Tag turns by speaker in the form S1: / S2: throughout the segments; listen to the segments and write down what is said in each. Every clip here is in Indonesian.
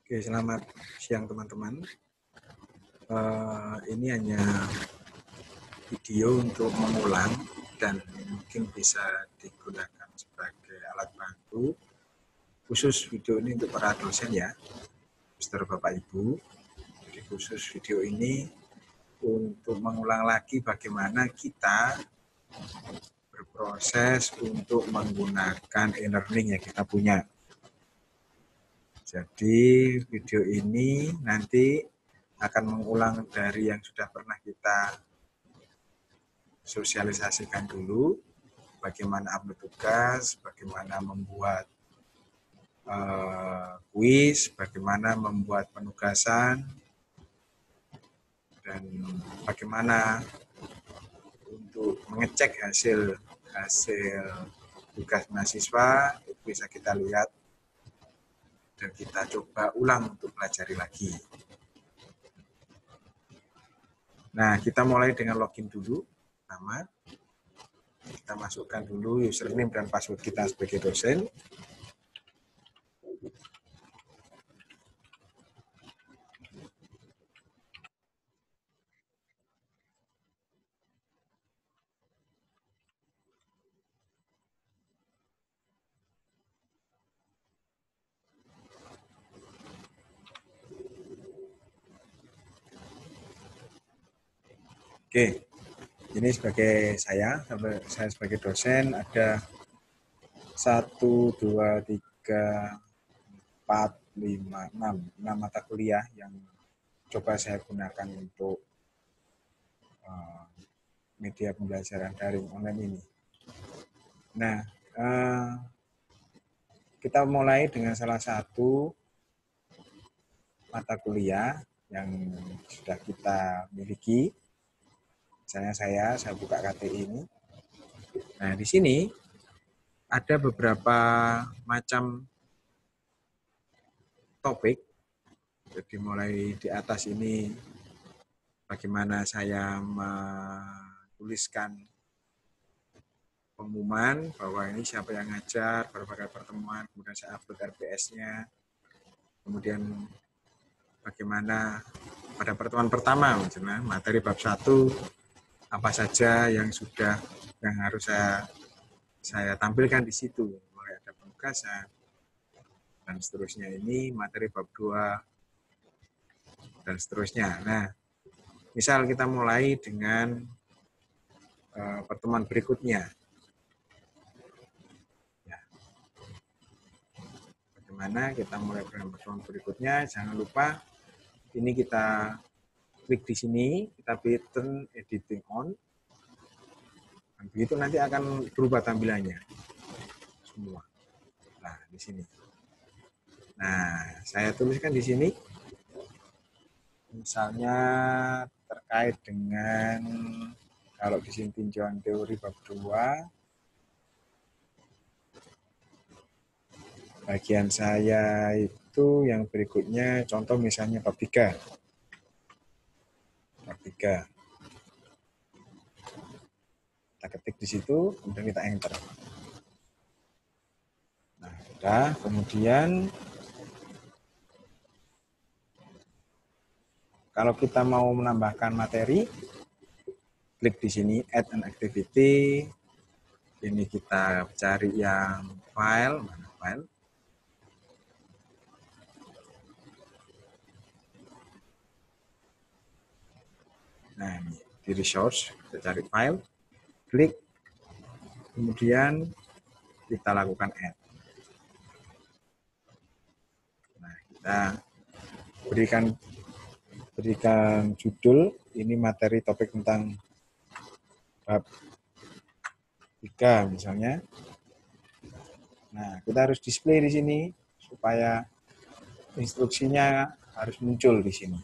S1: Oke, selamat siang teman-teman. Ini hanya video untuk mengulang dan mungkin bisa digunakan sebagai alat bantu. Khusus video ini untuk para dosen ya, Mister Bapak Ibu. Jadi khusus video ini untuk mengulang lagi bagaimana kita berproses untuk menggunakan e-learning yang kita punya. Jadi video ini nanti akan mengulang dari yang sudah pernah kita sosialisasikan dulu, bagaimana upload tugas, bagaimana membuat kuis, bagaimana membuat penugasan, dan bagaimana untuk mengecek hasil tugas mahasiswa, itu bisa kita lihat dan kita coba ulang untuk pelajari lagi. Nah, kita mulai dengan login dulu. Pertama, kita masukkan dulu username dan password kita sebagai dosen. Oke, ini sebagai saya sebagai dosen ada 1, 2, 3, 4, 5, 6 mata kuliah yang coba saya gunakan untuk media pembelajaran daring online ini. Nah, kita mulai dengan salah satu mata kuliah yang sudah kita miliki. Misalnya saya buka KTI ini. Nah, di sini ada beberapa macam topik. Jadi mulai di atas ini bagaimana saya menuliskan pengumuman bahwa ini siapa yang ngajar, berbagai pertemuan, kemudian saya upload RPS-nya. Kemudian bagaimana pada pertemuan pertama, misalnya materi bab 1, apa saja yang harus saya tampilkan di situ, mulai ada penugasan dan seterusnya. Ini materi bab 2 dan seterusnya. Nah, misal kita mulai dengan pertemuan berikutnya. Ya. Bagaimana kita mulai dengan pertemuan berikutnya? Jangan lupa ini kita klik di sini, kita pilih turn editing on. Dan begitu nanti akan berubah tampilannya semua. Nah, di sini. Nah, saya tuliskan di sini. Misalnya terkait dengan kalau di sini tinjauan teori bab 2, bagian saya itu yang berikutnya, contoh misalnya bab 3. Bab 3. Kita ketik di situ, kemudian kita enter. Nah, udah, kemudian kalau kita mau menambahkan materi, klik di sini add an activity. Ini kita cari yang file, mana file? Nah, ini di resource, kita cari file, klik, kemudian kita lakukan add. Nah, kita berikan judul, ini materi topik tentang bab 3 misalnya. Nah, kita harus display di sini supaya instruksinya harus muncul di sini.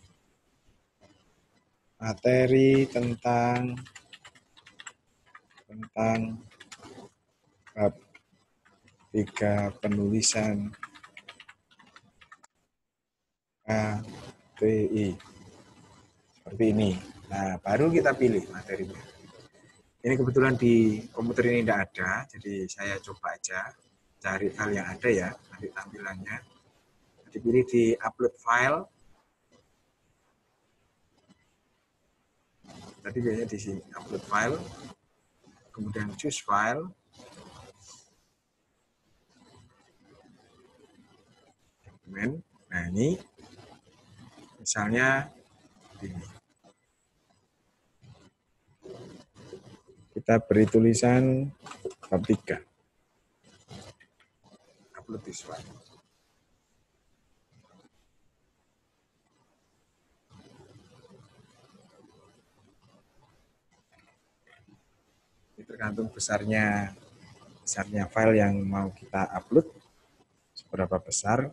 S1: Materi tentang bab 3 penulisan KTI. Seperti ini. Nah, baru kita pilih materinya. Ini kebetulan di komputer ini tidak ada, jadi saya coba aja cari file yang ada ya, nanti tampilannya. dipilih di upload file. Tadi biasanya di sini upload file, kemudian choose file, dokumen. Nah ini misalnya ini. Kita beri tulisan bab 3. Upload this file. Ini tergantung besarnya file yang mau kita upload, seberapa besar.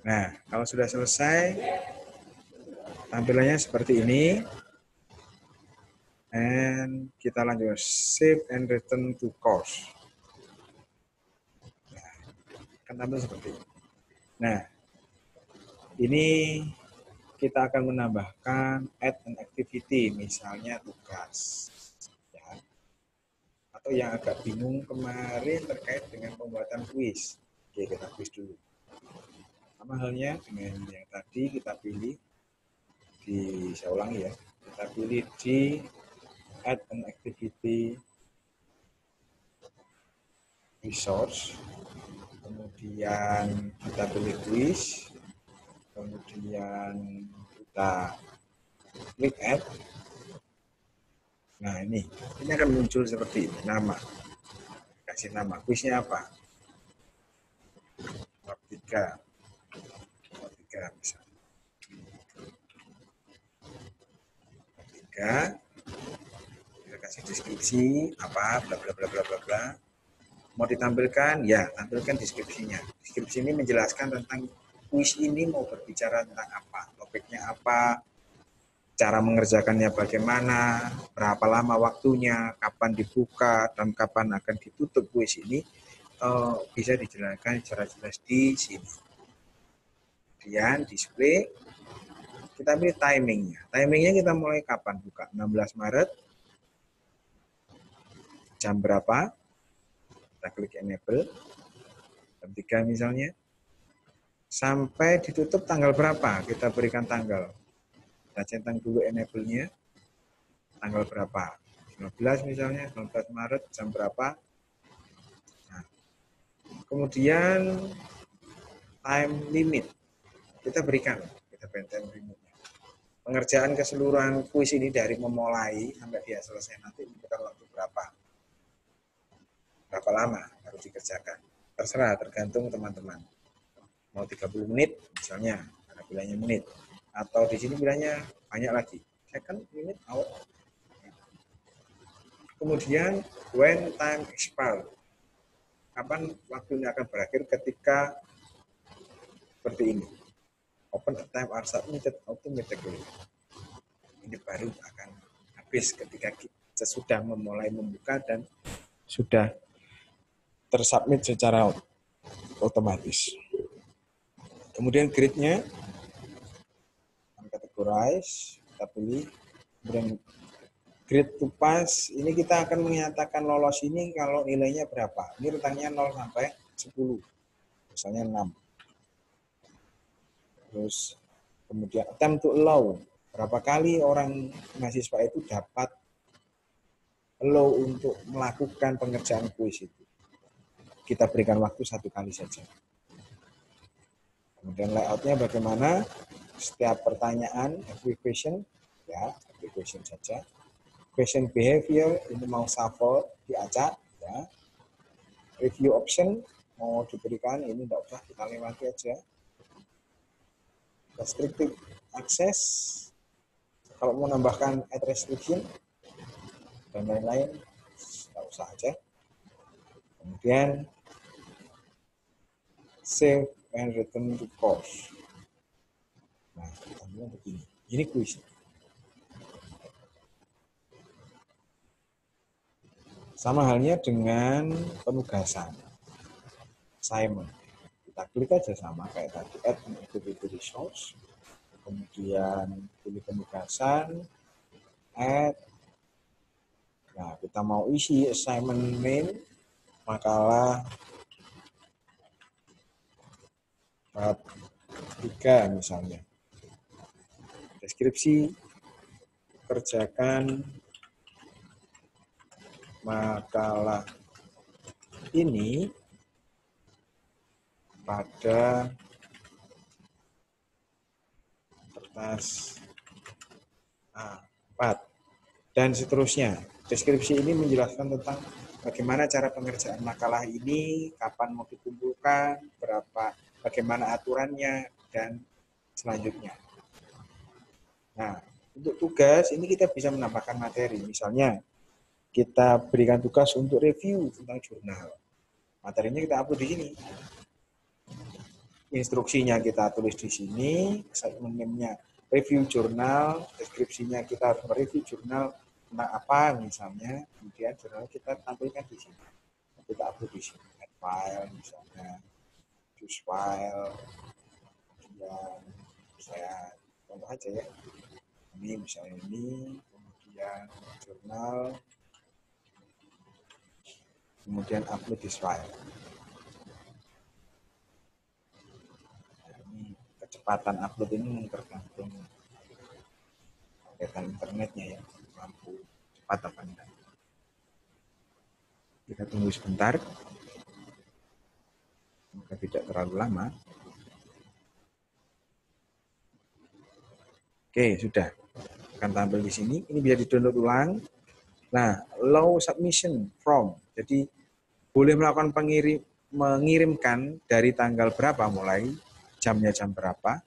S1: Nah, kalau sudah selesai, tampilannya seperti ini. And kita lanjut, save and return to course. Nah, kan tampil seperti ini. Nah, ini kita akan menambahkan add an activity, misalnya tugas. Ya. Atau yang agak bingung kemarin terkait dengan pembuatan kuis. Oke, kita kuis dulu. Sama halnya dengan yang tadi kita pilih saya ulangi ya. Kita pilih di add an activity resource, kemudian kita pilih quiz, kemudian kita klik add. Nah ini akan muncul seperti ini, nama, kasih nama, kuisnya apa? Bab 3 misalnya. Bab 3, kita kasih deskripsi apa, bla bla bla bla bla bla. Mau ditampilkan, ya tampilkan deskripsinya. Deskripsi ini menjelaskan tentang kuis ini mau berbicara tentang apa, topiknya apa, cara mengerjakannya bagaimana, berapa lama waktunya, kapan dibuka, dan kapan akan ditutup kuis ini, bisa dijelaskan secara jelas di sini. Kemudian display, kita pilih timingnya. Timingnya kita mulai kapan buka? 16 Maret, jam berapa? Kita klik enable, jam 3 misalnya. Sampai ditutup tanggal berapa? Kita berikan tanggal. Kita centang dulu enable-nya. Tanggal berapa? 19 misalnya, 19 Maret, jam berapa? Nah, kemudian time limit. Kita berikan time limitnya. Pengerjaan keseluruhan kuis ini dari memulai sampai dia selesai nanti membutuhkan waktu berapa? Berapa lama harus dikerjakan? Terserah, tergantung teman-teman. Mau 30 menit misalnya, ada bilangnya menit. Atau di sini bilangnya banyak lagi. Second, minute, hour. Kemudian when time expire. Kapan waktunya akan berakhir ketika seperti ini. Open a time are submitted automatically. Ini baru akan habis ketika kita sudah memulai membuka dan sudah tersubmit secara otomatis. Kemudian grade-nya categorize, kita pilih. Kemudian grade to pass, ini kita akan menyatakan lolos ini kalau nilainya berapa. Ini rentangnya 0 sampai 10. Misalnya 6. Terus kemudian attempt to allow, berapa kali orang mahasiswa itu dapat allow untuk melakukan pengerjaan kuis itu. Kita berikan waktu 1 kali saja. Kemudian layoutnya bagaimana? Setiap pertanyaan, every question, ya, every question saja. Question behavior, ini mau shuffle, diacak, ya. Review option, mau diberikan, ini tidak usah, kita lewati aja. Restricted access, kalau mau nambahkan add restriction dan lain-lain, tidak usah aja. Kemudian save and return to course. Nah, kita begini. Ini kuis. Sama halnya dengan penugasan, assignment. Kita klik aja sama kayak tadi, add an activity resource, kemudian pilih penugasan, add. Nah, kita mau isi assignment main, makalah bab 3 misalnya. Deskripsi, kerjakan makalah ini pada kertas A4 dan seterusnya. Deskripsi ini menjelaskan tentang bagaimana cara pengerjaan makalah ini, kapan mau dikumpulkan, bagaimana aturannya, dan selanjutnya. Nah, untuk tugas ini kita bisa menambahkan materi. Misalnya, kita berikan tugas untuk review tentang jurnal. Materinya kita upload di sini. Instruksinya kita tulis di sini, assignment name-nya review jurnal, deskripsinya kita harus mereview jurnal tentang apa misalnya, kemudian jurnal kita tampilkan di sini. Kita upload di sini, add file misalnya, choose file, kemudian saya contoh aja ya. Ini misalnya ini, kemudian jurnal, kemudian upload this file. Kecepatan upload ini tergantung kegiatan internetnya ya, mampu cepat apa enggak. Kita tunggu sebentar, semoga tidak terlalu lama. Oke, sudah akan tampil di sini. Ini bisa di-download ulang. Nah, allow submission from. Jadi boleh melakukan mengirimkan dari tanggal berapa mulai, jamnya jam berapa,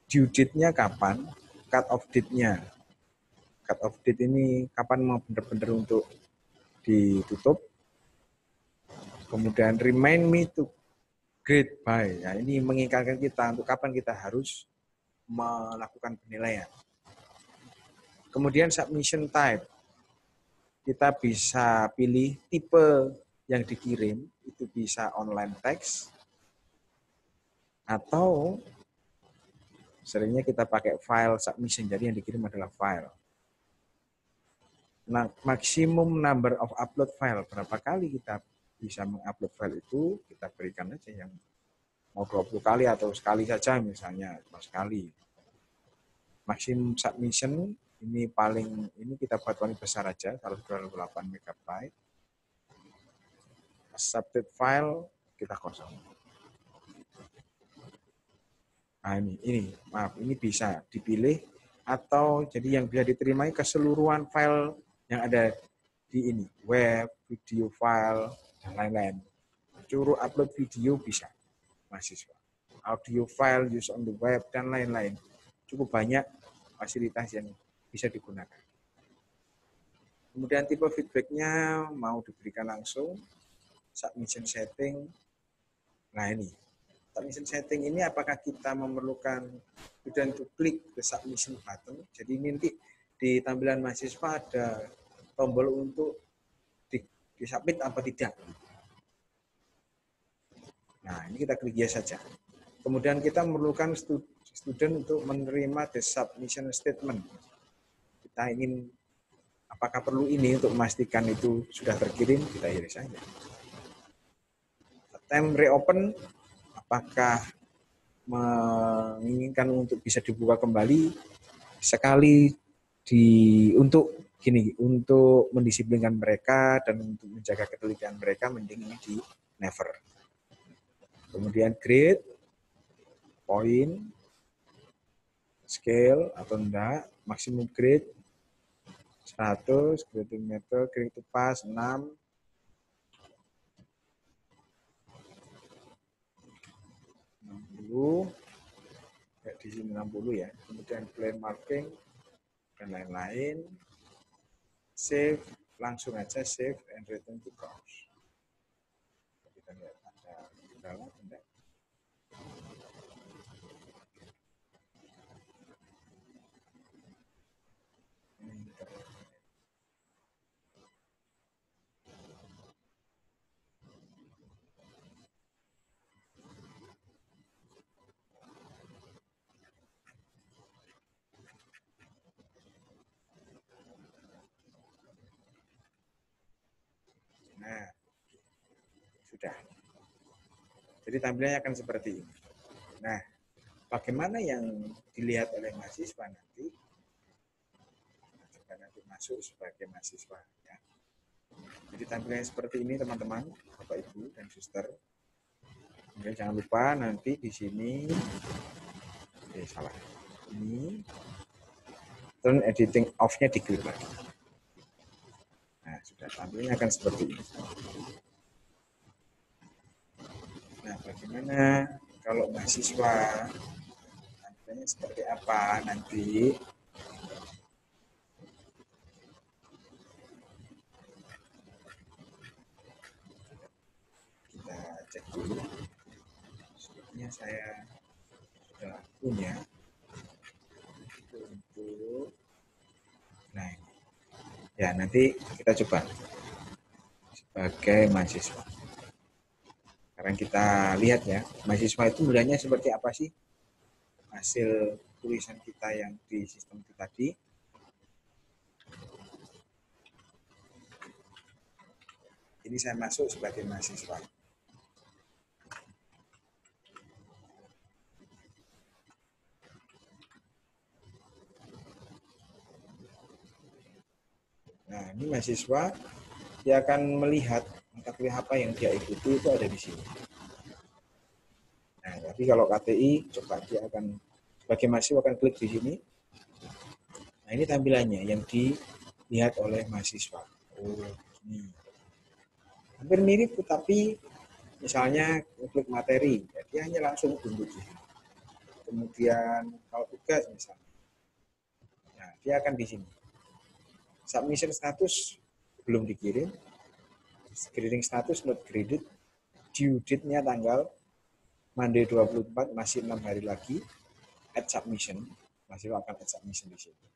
S1: due date-nya kapan, cut off date-nya. Cut off date ini kapan mau benar-benar untuk ditutup. Kemudian remind me to grade by. Nah, ini mengingatkan kita untuk kapan kita harus melakukan penilaian. Kemudian submission type. Kita bisa pilih tipe yang dikirim, itu bisa online text, atau seringnya kita pakai file submission, jadi yang dikirim adalah file. Nah, maksimum number of upload file, berapa kali kita bisa mengupload file itu, kita berikan aja yang mau 20 kali atau sekali saja misalnya, cuma sekali. Maksimum submission, ini kita buat paling besar aja, kalau 28 MB. Accepted file, kita kosong. Nah ini bisa dipilih atau jadi yang bisa diterima keseluruhan file yang ada di ini, web, video file, dan lain-lain. Suruh upload video bisa, mahasiswa. Audio file, use on the web, dan lain-lain. Cukup banyak fasilitas yang bisa digunakan. Kemudian tipe feedback-nya mau diberikan langsung, submission setting. Nah ini, submission setting ini apakah kita memerlukan kemudian to klik the submission button. Jadi nanti di tampilan mahasiswa ada tombol untuk disubmit apa tidak. Nah ini kita klik yes saja. Kemudian kita memerlukan student untuk menerima the submission statement. Kita ingin apakah perlu ini untuk memastikan itu sudah terkirim, kita iris saja. Attempt reopen, apakah menginginkan untuk bisa dibuka kembali sekali untuk mendisiplinkan mereka dan untuk menjaga ketelitian mereka, mending ini di never. Kemudian grade, point, scale atau enggak, maksimum grade 100, grading meter, grade to pass 6, kayak di sini 60 ya. Kemudian plain marking dan lain-lain. Save, langsung aja save and return to course. Kita lihat ada kendala tidak. Sudah. Jadi tampilannya akan seperti ini. Nah, bagaimana yang dilihat oleh mahasiswa nanti? Coba nanti masuk sebagai mahasiswa. Ya. Jadi tampilannya seperti ini teman-teman, Bapak Ibu dan Suster. Oke, jangan lupa nanti di sini, salah. Ini turn editing off-nya diklik lagi. Nah, sudah tampilnya akan seperti ini. Nah, bagaimana kalau mahasiswa tampilannya seperti apa nanti? Kita cek dulu. Sepertinya saya sudah punya untuk, nah ini. Ya, nanti kita coba sebagai mahasiswa. Sekarang kita lihat ya, mahasiswa itu melihatnya seperti apa sih hasil tulisan kita yang di sistem itu tadi. Ini saya masuk sebagai mahasiswa. Nah, ini mahasiswa, dia akan melihat mata kuliah apa yang dia ikuti itu ada di sini. Nah, tapi kalau KTI, coba dia akan, sebagai mahasiswa akan klik di sini. Nah, ini tampilannya yang dilihat oleh mahasiswa. Oh, ini. Hampir mirip, tapi misalnya klik materi, ya, dia hanya langsung tunduk di sini. Kemudian kalau tugas misalnya, nah, dia akan di sini. Submission status belum dikirim, grading status not graded, due date-nya tanggal Monday 24, masih 6 hari lagi, add submission, masih akan add submission di sini.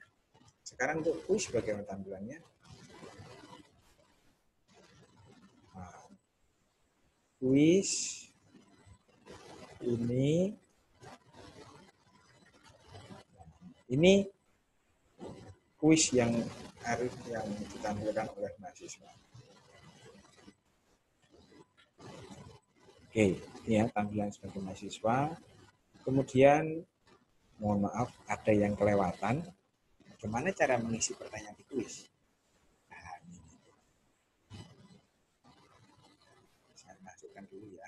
S1: Sekarang untuk quiz bagaimana tampilannya? Nah, quiz ini quiz yang harus yang ditampilkan oleh mahasiswa. Oke, ini ya tampilan sebagai mahasiswa. Kemudian, mohon maaf, ada yang kelewatan. Bagaimana cara mengisi pertanyaan di quiz? Nah, ini. Saya masukkan dulu ya.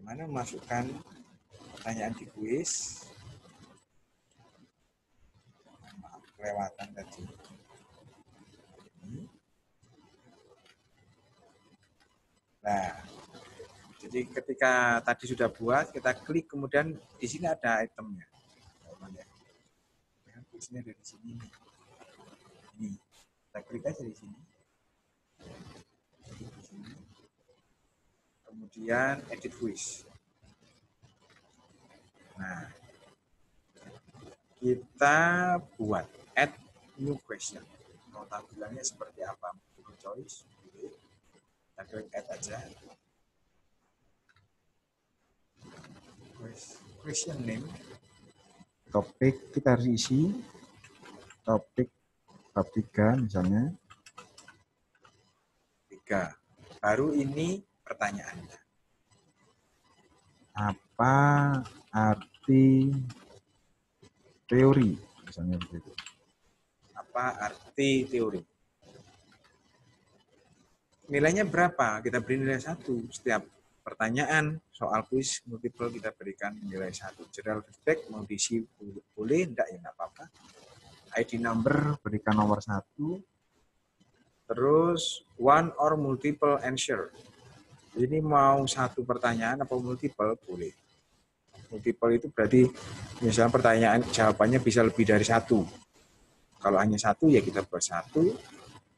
S1: Bagaimana memasukkan pertanyaan di quiz? Maaf, kelewatan tadi. Nah, jadi ketika tadi sudah buat, kita klik, kemudian di sini ada itemnya. Di sini ada di sini. Ini, kita klik aja di sini. Kemudian edit quiz. Nah, kita buat add new question. Mau tampilannya seperti apa? Multiple choice. Kita klik add aja. Question name. Topik kita harus isi. Topik bab 3 misalnya. 3. Baru ini pertanyaannya. Apa arti teori? Misalnya begitu. Apa arti teori? Nilainya berapa? Kita beri nilai 1. Setiap pertanyaan soal kuis multiple kita berikan nilai 1. General feedback mau diisi boleh, enggak ya enggak apa-apa. ID number berikan nomor 1. Terus one or multiple answer. Ini mau satu pertanyaan atau multiple boleh. Multiple itu berarti misalnya pertanyaan jawabannya bisa lebih dari 1. Kalau hanya 1 ya kita buat 1.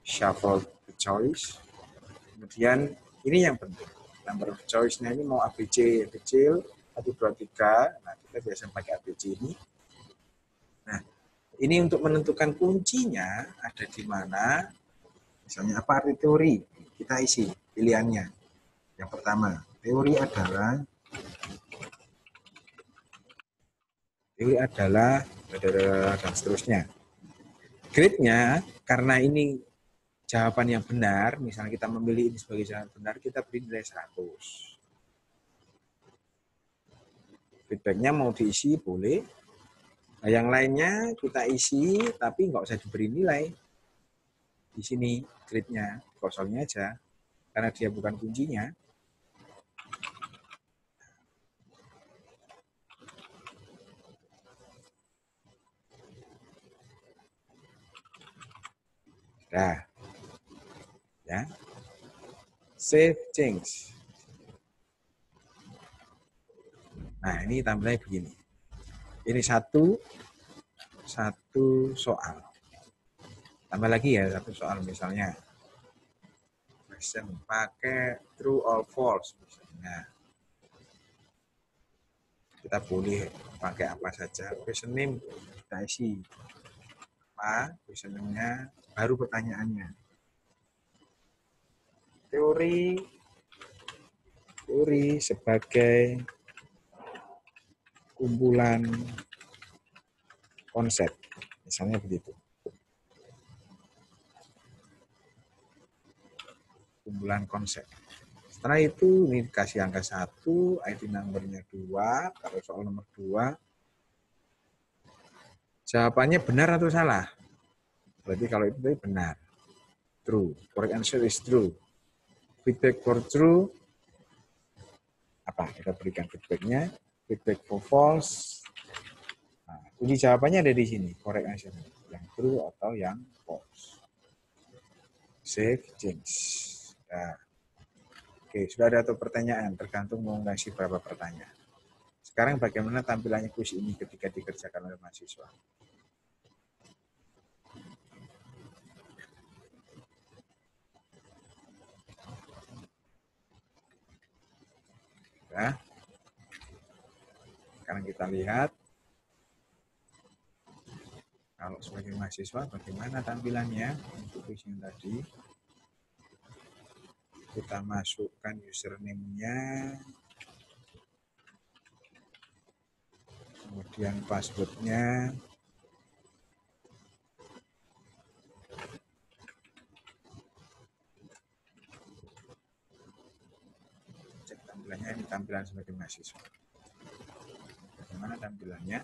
S1: Shuffle the choice. Kemudian ini yang penting. Number of choice-nya ini mau ABC kecil 1, 2, 3. Nah, kita biasa pakai ABC ini. Nah, ini untuk menentukan kuncinya ada di mana. Misalnya apa arti teori? Kita isi pilihannya. Yang pertama, teori adalah dan seterusnya. Grade-nya, karena ini jawaban yang benar, misalnya kita memilih ini sebagai jawaban benar, kita beri nilai 100. Feedback-nya mau diisi, boleh. Nah, yang lainnya kita isi, tapi nggak usah diberi nilai. Di sini grade-nya, kosongnya aja, karena dia bukan kuncinya. Nah, ya, save change. Nah, ini tampilannya begini. Ini satu soal. Tambah lagi ya satu soal, misalnya question pakai true or false misalnya. Kita boleh pakai apa saja. Question name kita isi apa, question name-nya, baru pertanyaannya. Teori sebagai kumpulan konsep, misalnya begitu. Kumpulan konsep. Setelah itu ini dikasih angka 1, ID number-nya 2, kalau soal nomor 2. Jawabannya benar atau salah? Berarti kalau itu benar. True. Correct answer is true. Feedback for true, apa? Kita berikan feedback-nya. Feedback for false. Nah, kunci jawabannya ada di sini. Correct answer. Yang true atau yang false. Save change. Nah, oke, sudah ada atau pertanyaan? Tergantung mau ngasih berapa pertanyaan. Sekarang bagaimana tampilannya kuis ini ketika dikerjakan oleh mahasiswa? Ya. Sekarang kita lihat kalau sebagai mahasiswa bagaimana tampilannya untuk kuis yang tadi. Kita masukkan username-nya, kemudian password-nya. Cek tampilannya, ini tampilan sebagai mahasiswa. Bagaimana tampilannya?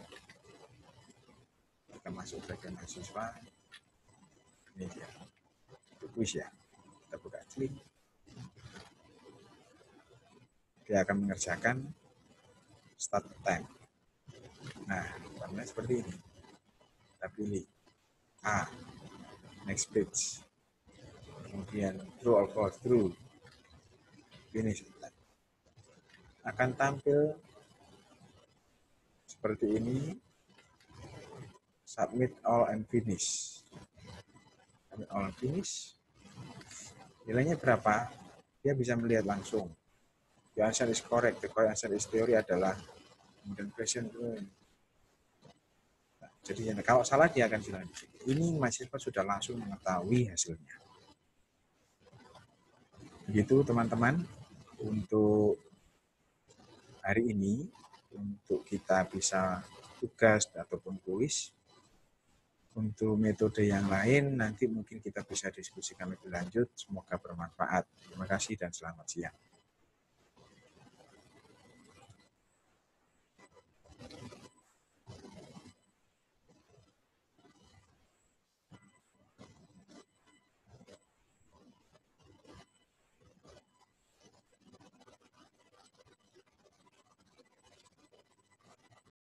S1: Kita masuk sebagai mahasiswa. Ini dia. Itu kuis ya. Kita buka klik. Dia akan mengerjakan start time. Nah, tampilannya seperti ini. Kita pilih A, next page. Kemudian true or false, true. Finish. Akan tampil seperti ini. Submit all and finish. Submit all and finish. Nilainya berapa? Dia bisa melihat langsung. The answer is correct. The correct answer is theory adalah. Kemudian question. Nah, jadi kalau salah dia akan bilang di sini. Ini mahasiswa sudah langsung mengetahui hasilnya. Begitu teman-teman untuk hari ini, untuk kita bisa tugas ataupun kuis. Untuk metode yang lain nanti mungkin kita bisa diskusikan lebih lanjut. Semoga bermanfaat. Terima kasih dan selamat siang.